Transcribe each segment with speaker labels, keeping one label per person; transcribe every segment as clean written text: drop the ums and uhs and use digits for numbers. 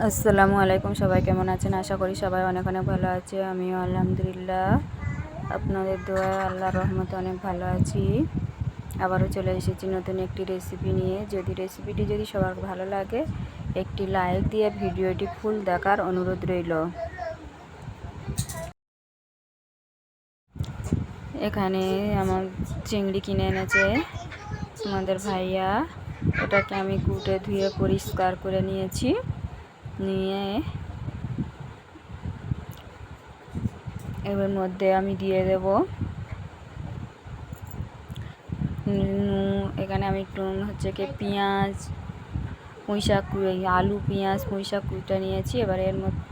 Speaker 1: আসসালামু আলাইকুম। সবাই কেমন আছেন? আশা করি সবাই অনেক অনেক ভালো আছে। আমিও আলহামদুলিল্লাহ আপনাদের দোয়ায় আল্লাহর রহমতে অনেক ভালো আছি। আবারও চলে এসেছি নতুন একটি রেসিপি নিয়ে। রেসিপিটি যদি সবার ভালো লাগে একটি লাইক দিয়ে ভিডিওটি ফুল দেখার অনুরোধ রইল। এখানে আমার চিংড়ি কিনে এনেছে আমাদের ভাইয়া। ওটাকে আমি কুটে ধুয়ে পরিষ্কার করে নিয়েছি। নিয়ে এর মধ্যে আমি দিয়ে দেব এখানে আমি একটু পেঁয়াজ পুঁইশাক আলু পেঁয়াজ পুঁইশাক কুটে নিয়েছি। এবার এর মধ্যে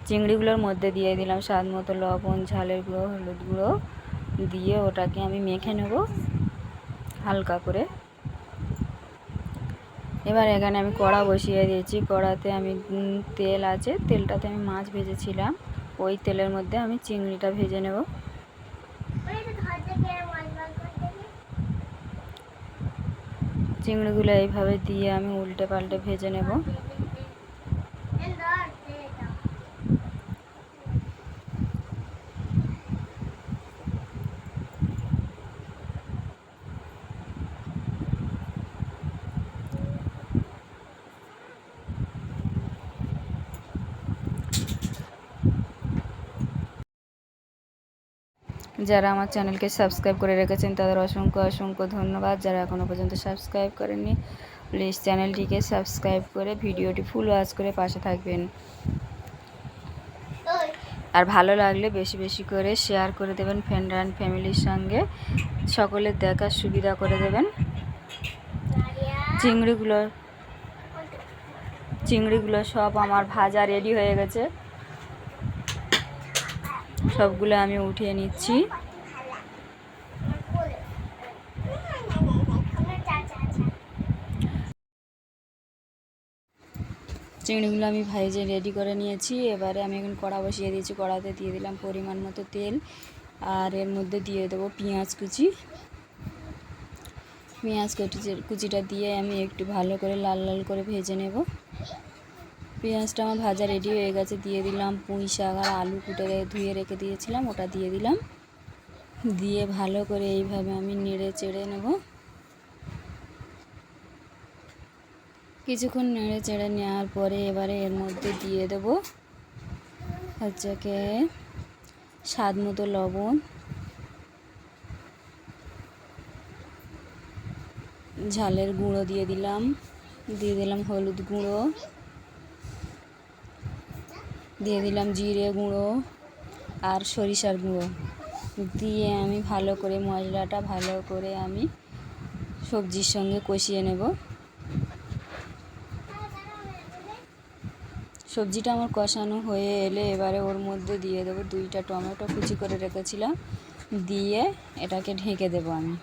Speaker 1: চিংড়িগুলোর মধ্যে দিয়ে দিলাম স্বাদ মতো লবণ, ঝালের গুঁড়ো, হলুদ গুঁড়ো দিয়ে ওটাকে আমি মেখে নেব হালকা করে। এবার এখানে আমি কড়া বসিয়ে দিয়েছি। কড়াতে আমি তেল আছে, তেলটাতে আমি মাছ ভেজেছিলাম। ওই তেলের মধ্যে আমি চিংড়িটা ভেজে নেব। চিংড়িগুলো এইভাবে দিয়ে আমি উল্টে পাল্টে ভেজে নেব। যারা আমার চ্যানেলকে সাবস্ক্রাইব করে রেখেছেন তাদের অসংখ্য অসংখ্য ধন্যবাদ। যারা এখনও পর্যন্ত সাবস্ক্রাইব করেননি প্লিজ চ্যানেলটিকে সাবস্ক্রাইব করে ভিডিওটি ফুল ওয়াচ করে পাশে থাকবেন। আর ভালো লাগলে বেশি বেশি করে শেয়ার করে দেবেন ফ্রেন্ড অ্যান্ড ফ্যামিলির সঙ্গে, সকলের দেখার সুবিধা করে দেবেন। চিংড়িগুলো সব আমার ভাজা রেডি হয়ে গেছে। সবগুলো আমি উঠিয়ে নিচ্ছি। চিংড়িগুলো আমি ভেজে রেডি করে নিয়েছি। এবারে আমি এখন কড়া বসিয়ে দিয়েছি। কড়াতে দিয়ে দিলাম পরিমাণ মতো তেল, আর এর মধ্যে দিয়ে দেবো পেঁয়াজ কুচি। পেঁয়াজ কুচিটা দিয়ে আমি একটু ভালো করে লাল লাল করে ভেজে নেব। পেঁয়াজটা আমার ভাজা রেডি হয়ে গেছে। দিয়ে দিলাম পুঁইশাক আর আলু কুটে ধুয়ে রেখে দিয়েছিলাম, ওটা দিয়ে দিলাম। দিয়ে ভালো করে এইভাবে আমি নেড়ে চেড়ে নেব। কিছুক্ষণ নেড়ে চেড়ে নেওয়ার পরে এবারে এর মধ্যে দিয়ে দেব স্বাদ মতো লবণ, ঝালের গুঁড়ো দিয়ে দিলাম হলুদ গুঁড়ো, দিয়ে দিলাম জিরে গুঁড়ো আর সরিষার গুঁড়ো দিয়ে আমি ভালো করে মশলাটা ভালো করে আমি সবজির সঙ্গে কষিয়ে নেব। সবজিটা আমার কষানো হয়ে এলে এবারে ওর মধ্যে দিয়ে দেবো 2টা টমেটো কুচি করে রেখেছিলাম, দিয়ে এটাকে ঢেকে দেব আমি।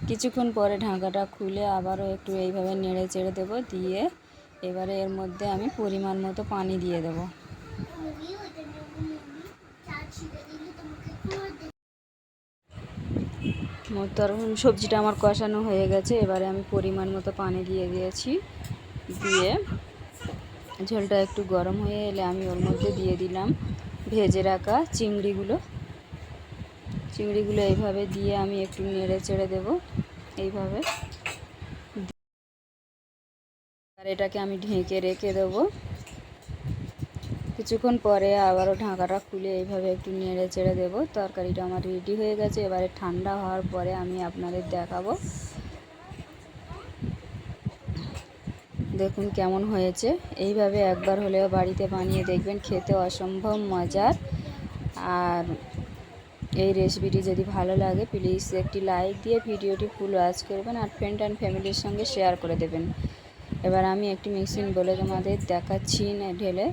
Speaker 1: কিছুক্ষণ পরে ঢাকাটা খুলে আবারও একটু এইভাবে নেড়ে চেড়ে দেবো। দিয়ে এবারে এর মধ্যে আমি পরিমাণ মতো পানি দিয়ে দেব। সবজিটা আমার কষানো হয়ে গেছে। এবারে আমি পরিমাণ মতো পানি দিয়ে দিয়েছি। দিয়ে ঝোলটা একটু গরম হয়ে এলে আমি ওর মধ্যে দিয়ে দিলাম ভেজে রাখা চিংড়িগুলো এইভাবে দিয়ে আমি একটু নেড়ে চেড়ে দেবো এইভাবে। আর এটাকে আমি ঢেকে রেখে দেবো। কিছুক্ষণ পরে আবারও ঢাকাটা খুলে এইভাবে একটু নেড়ে চেড়ে দেবো। তরকারিটা আমার রেডি হয়ে গেছে। এবারে ঠান্ডা হওয়ার পরে আমি আপনাদের দেখাবো। দেখুন কেমন হয়েছে। এইভাবে একবার হলেও বাড়িতে বানিয়ে দেখবেন, খেতে অসম্ভব মজার। আর এই রেসিপিটি যদি ভালো লাগে প্লিজ একটি লাইক দিয়ে ভিডিওটি ফুল ওয়াচ করবেন আর ফ্রেন্ড অ্যান্ড ফ্যামিলির সঙ্গে শেয়ার করে দেবেন। এবার আমি একটি মিক্সিং বলে তোমাদের দেখাচ্ছি ঢেলে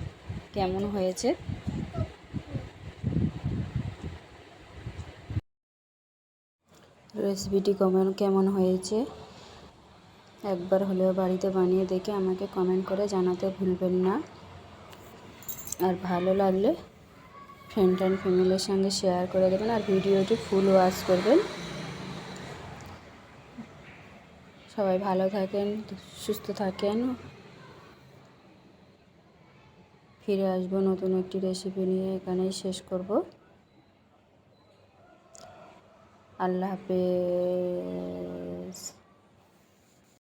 Speaker 1: কেমন হয়েছে। রেসিপিটি কেমন হয়েছে একবার হলেও বাড়িতে বানিয়ে দেখে আমাকে কমেন্ট করে জানাতে ভুলবেন না। আর ভালো লাগলে ফ্রেন্ড অ্যান্ড ফ্যামিলির সঙ্গে শেয়ার করে দেবেন আর ভিডিওটি ফুল ওয়াচ করবেন। সবাই ভালো থাকেন, সুস্থ থাকেন। ফিরে আসবো নতুন একটি রেসিপি নিয়ে। এখানেই শেষ করব। আল্লাহ হাফেজ।